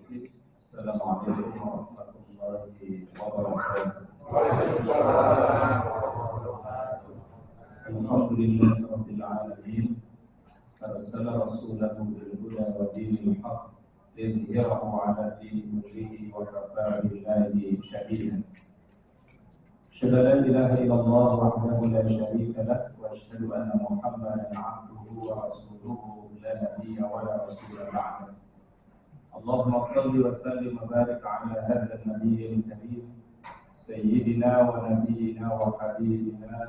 Assalamualaikum warahmatullahi wabarakatuh. Alhamdulillahirabbil alamin. Arsala rasulahu bil huda wa dinil haqq liyudhhirahu 'ala dini kullihi wa kafaa billahi shahidan. Asyhadu an la ilaha illallah wahdahu la syarika lahu wa asyhadu anna Muhammadan 'abduhu wa rasuluhu la nabiyya wa la rasula ba'dahu. Allahumma salli wa sallim wa barik 'ala hadzal nabiyil karim sayyidina wa nabiyyina wa habibina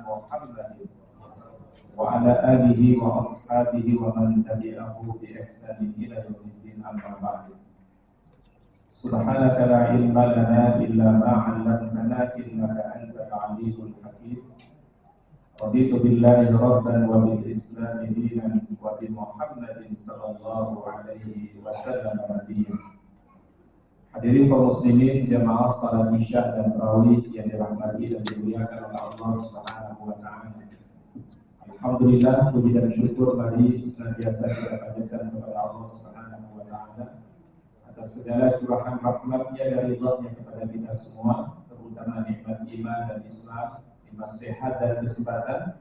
Muhammadin wa ala alihi wa ashabihi wa man tabi'ahu bi ihsanin ila yaumiddin, amma ba'du. Subhanaka la ilma lana illa ma 'allamtana innaka antal 'alimul hakim. Raditu billahi rabban wa bil islam dinan wa bi Muhammadin sallallahu alaihi wasallam nabiyyan. Hadirin kaum muslimin jamaah salat Isya dan tarawih yang dirahmati dan dimuliakan oleh Allah Subhanahu wa taala. Alhamdulillah, puji dan syukur mari senantiasa kita panjatkan kepada Allah Subhanahu wa taala atas segala curahan rahmat-Nya dan ridha-Nya kepada kita semua, terutama nikmat iman dan Islam, nikmat sehat dan kesempatan.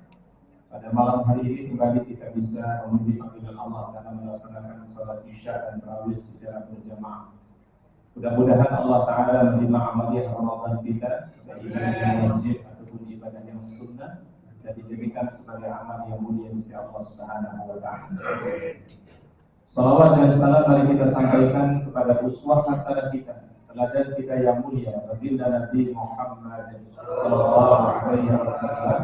Pada malam hari ini kembali kita bisa memenuhi panggilan Allah dalam melaksanakan salat Isya dan tarawih secara berjamaah. Mudah-mudahan Allah Ta'ala menerima amaliah Ramadan kita, baik ibadah yang wajib ataupun ibadah yang sunnah, dan dijadikan sebagai amal yang mulia di sisi Allah Subhanahu wa Ta'ala. Salawat dan salam mari kita sampaikan kepada uswah hasanah kita, teladan kita yang mulia, baginda Nabi Muhammad sallallahu alaihi wasallam.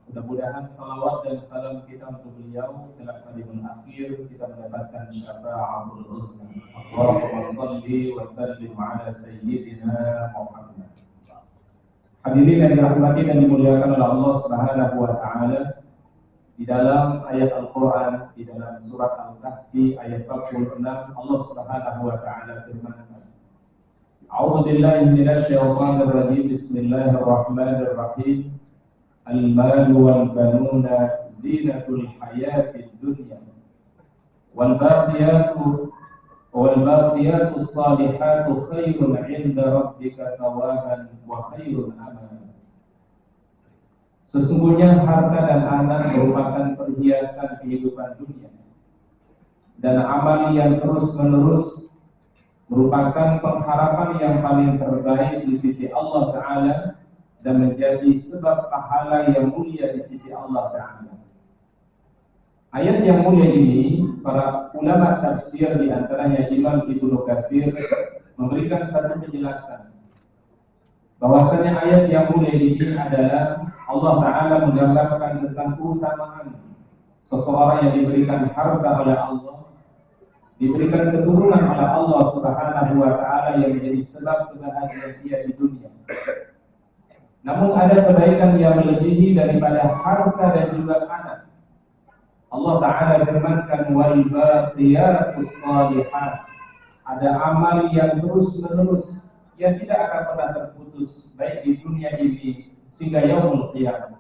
Mudah-mudahan salawat dan salam kita untuk beliau kelak pada hari akhir kita mendapatkan syafa'atul husna. Allahumma shalli wa sallim ala sayyidina Muhammad. Hadirin yang dirahmati dan dimuliakan oleh Allah Subhanahu wa taala, di dalam ayat Al-Qur'an di dalam surat Al-Kahfi ayat 46 Allah Subhanahu wa taala firman-Nya, A'udzu billahi minasy syaithanir rajim. Bismillahirrahmanirrahim. Al-malu wal banuna zinatul hayatid dunya wal baqiyatus salihatu khairun 'inda rabbika thawaban wa khairun amala. Sesungguhnya harta dan anak merupakan perhiasan kehidupan dunia, dan amal yang terus-menerus merupakan pengharapan yang paling terbaik di sisi Allah Ta'ala dan menjadi sebab pahala yang mulia di sisi Allah Ta'ala. Ayat yang mulia ini, para ulama tafsir di antaranya Imam Ibnu Katsir memberikan satu penjelasan bahwasanya ayat yang mulia ini adalah Allah Ta'ala menggambarkan tentang keutamaan seseorang yang diberikan harta oleh Allah, diberikan keturunan oleh Allah Subhanahu wa Ta'ala yang menjadi sebab kebahagiaan dia di dunia. Namun ada kebaikan yang melebihi daripada harta dan juga anak. Allah Ta'ala firmankan, wal baqiyatus shalihat, ada amal yang terus-menerus yang tidak akan pernah terputus baik di dunia ini sehingga yaumul qiyamah.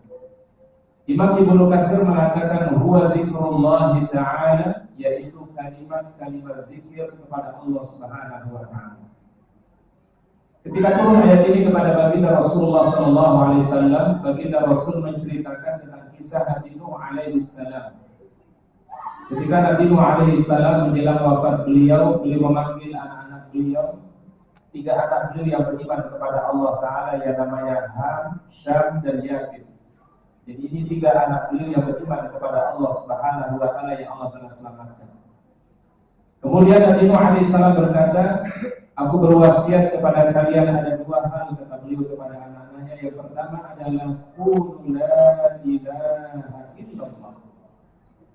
Imam Ibnu Katsir mengatakan huwa zikrullah Ta'ala, yaitu kalimat-kalimat zikir kepada Allah Subhanahu wa Ta'ala. Ketika turun ayat ini kepada baginda Rasulullah sallallahu alaihi wasallam, baginda Rasul menceritakan tentang kisah Nabi Nuh alaihi salam. Ketika Nabi Nuh alaihi salam menjelang wafat beliau memanggil anak-anak beliau, 3 anak beliau yang beriman kepada Allah Ta'ala yang namanya Ham, Syam, dan Yafid. Jadi ini 3 anak beliau yang beriman kepada Allah Subhanahu wa Ta'ala yang Allah telah selamatkan. Kemudian Nabi Nuh alaihi salam berkata, aku berwasiat kepada kalian ada 2 hal, kata beliau kepada anak-anaknya. Yang pertama adalah qul la ilaha illallah.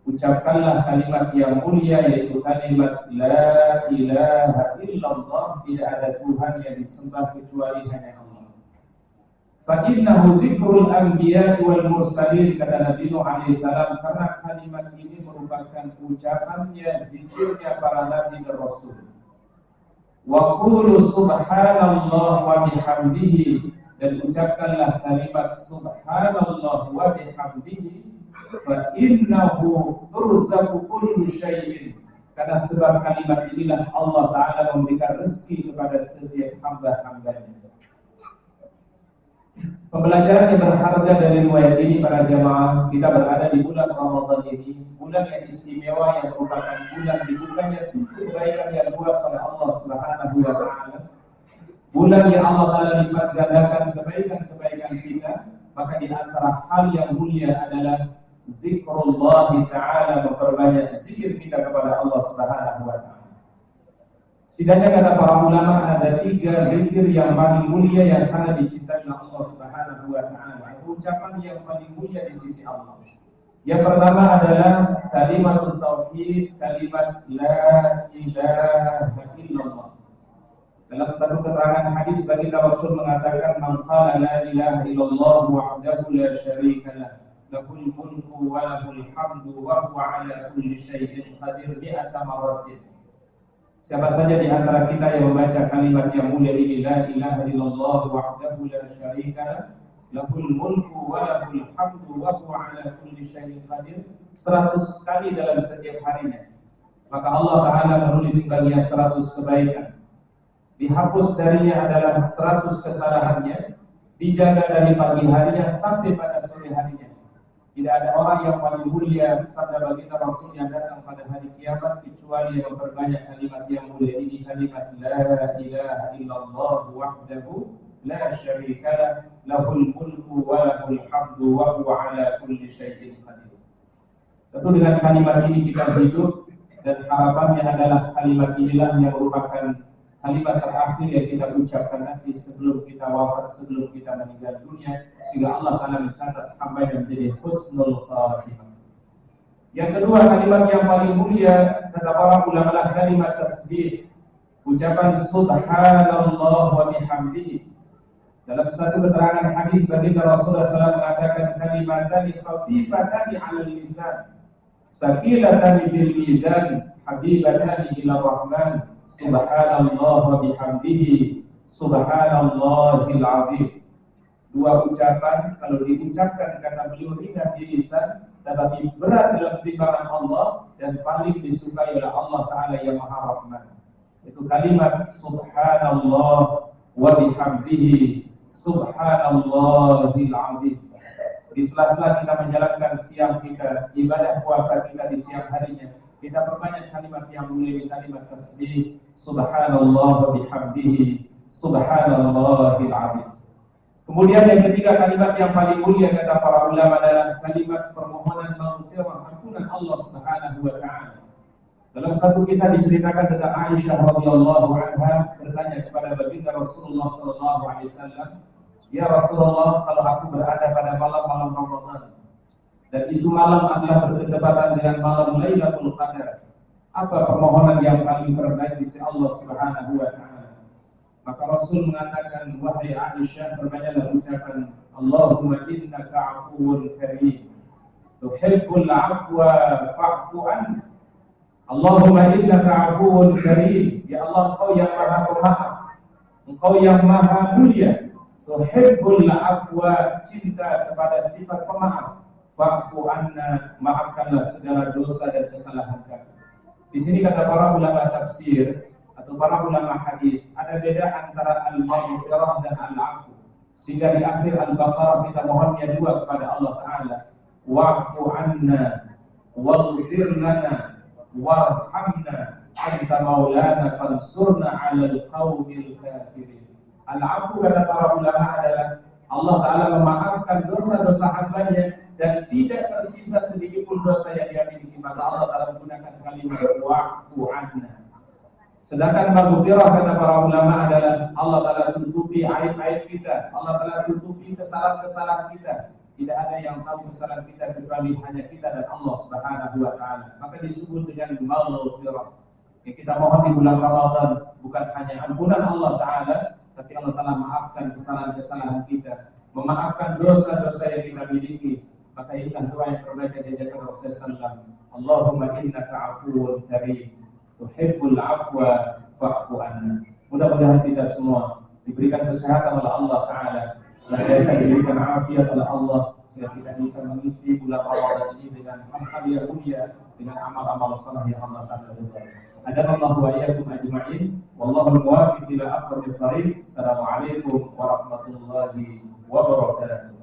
Ucapkanlah kalimat yang mulia, yaitu kalimat la ilaha illallah, tidak ada Tuhan yang disembah kecuali hanya Allah. Fa innahu dzikrul anbiya wal mursalin, kata Nabi Nuh alaihi salam, karena kalimat ini merupakan ucapannya, zikirnya para nabi dan rasul. Wa qulu subhanallah wa bihamdihi, dan ucapkanlah kalimat subhanallah wa bihamdihi, fa innahu turzaqu kullu syai'in, Karena sebab kalimat inilah Allah Ta'ala memberikan rezeki kepada setiap hamba-hambanya. Pembelajaran yang berharga dari riwayat ini para jamaah, kita berada di bulan Ramadan ini, bulan yang istimewa yang merupakan bulan dibukanya pintu kebaikan yang luas oleh Allah Subhanahu wa Ta'ala. Bulan yang Allah Ta'ala lipat gandakan kebaikan-kebaikan kita, maka di antara hal yang mulia adalah zikrullah Ta'ala, memperbanyak zikir kita kepada Allah Subhanahu wa Ta'ala. Setidaknya kata para ulama ada 3 zikir yang paling mulia yang sangat dicintai oleh Allah Subhanahu wa Ta'ala, ucapan yang paling mulia di sisi Allah. Yang pertama adalah kalimat tauhid, kalimat la ilaha illallah. Dalam satu keterangan hadis baginda Rasul mengatakan, man qala la ilaha illallah wahdahu la syarika lah, lahul mulku wa lahul hamdu wa huwa ala kulli syai'in qadir mi'ata marratin. Siapa saja di antara kita yang membaca kalimat yang mulia ini, la ilaha illallah wahdahu la syarika lah, lahul mulku wa lahul hamdu wa huwa ala kulli syai'in qadir, 100 kali dalam setiap harinya, maka Allah Ta'ala menulis baginya 100 kebaikan, dihapus darinya adalah 100 kesalahannya, dijaga dari pagi harinya sampai pada sore harinya. Tidak ada orang yang paling mulia sabda baginda Rasul yang datang pada hari kiamat kecuali yang memperbanyak kalimat yang mulia ini, kalimat la ilaha illallah wahdahu la syarika lah, lahul mulku wa lahul hamdu wa huwa ala kulli syai'in qadir. Tentu dengan kalimat ini kita hidup, dan harapannya adalah kalimat inilah yang merupakan kalimat terakhir yang kita ucapkan nanti sebelum kita wafat, sebelum kita meninggal dunia, sehingga Allah Ta'ala mencatat hamba yang menjadi husnul khatimah. Yang kedua, kalimat yang paling mulia kata para ulama adalah kalimat tasbih, ucapan subhanallah wa bihamdihi. Dalam satu keterangan hadis baginda Rasulullah SAW mengatakan, kalimatani khafifatani 'alal lisan, saqilatani bil mizan, habibatani ila rahman, subhanallah wa bihamdihi, subhanallahil azim. 2 ucapan kalau diucapkan kata beliau ringan di lisan, tetapi berat dalam timbangan Allah dan paling disukai oleh Allah Ta'ala yang Maha Rahman. Itu kalimat subhanallah wa bihamdihi, subhanallahil azim. Di sela-sela kita menjalankan siang kita, ibadah puasa kita di siang harinya, kita perbanyak kalimat yang mulia, kalimat tasbih, subhanallah wa bihamdihi, subhanallahil azim. Kemudian yang ketiga, kalimat yang paling mulia kata para ulama adalah kalimat permohonan maghfirah, ampunan Allah Subhanahu wa Ta'ala. Dalam satu kisah diceritakan tentang Aisyah radhiyallahu anha bertanya kepada baginda Rasulullah sallallahu alaihi wasallam, "Ya Rasulullah, kalau aku berada pada malam-malam Ramadan dan itu malam adalah bertepatan dengan malam Lailatul Qadar, apa permohonan yang paling terbaik di sisi Allah Subhanahu wa Ta'ala?" Maka Rasul mengatakan, wahai Aisyah, perbanyaklah ucapan Allahumma innaka afuwun karim, tuhibbul afwa fa'fu anna. Allahumma innaka afuwun karim, ya Allah, Engkau yang Maha Pemaaf, Engkau yang Maha Mulia, tuhibbul afwa, cinta kepada sifat pemaaf, fa'fu anna, maafkanlah segala dosa dan kesalahan kami. Di sini kata para ulama tafsir atau para ulama hadis, ada beda antara al-maghfirah dan al-'afw. Sehingga di akhir Al-Baqarah kita mohonnya dua kepada Allah Ta'ala, wa'fu anna waghfir lana warhamna anta maulana fansurna 'alal qaumil kafirin. Al-'afw kata para ulama adalah Allah Ta'ala memaafkan dosa-dosa hambanya dan tidak tersisa sedikit pun dosa yang dia miliki, maka Allah Ta'ala menggunakan kalimat wa'fu anna. Sedangkan maghfirah kata para ulama adalah Allah Ta'ala tutupi aib-aib kita, Allah Ta'ala tutupi kesalahan-kesalahan kita. Tidak ada yang tahu kesalahan kita kecuali hanya kita dan Allah Subhanahu wa Ta'ala. Maka disebut dengan maghfirah. Yang kita mohon di bulan Ramadan bukan hanya ampunan Allah Ta'ala, tapi Allah Ta'ala maafkan kesalahan-kesalahan kita, memaafkan dosa-dosa yang kita miliki. Maka inilah doa yang terbaik yang diajarkan Rasulullah SAW. Allahumma innaka afuwun karim, tuhibbul afwa fa'fu anna. Mudah-mudahan kita semua diberikan kesehatan oleh Allah Ta'ala, senantiasa diberikan afiat oleh Allah, sehingga kita bisa mengisi bulan Ramadan ini dengan hal-hal yang mulia, dengan amal-amal saleh yang Allah Ta'ala ridha. Adallahu wa iyyakum ajma'in. Wallahu al-muwaffiq ila aqwamit thariq. Assalamualaikum warahmatullahi wabarakatuh.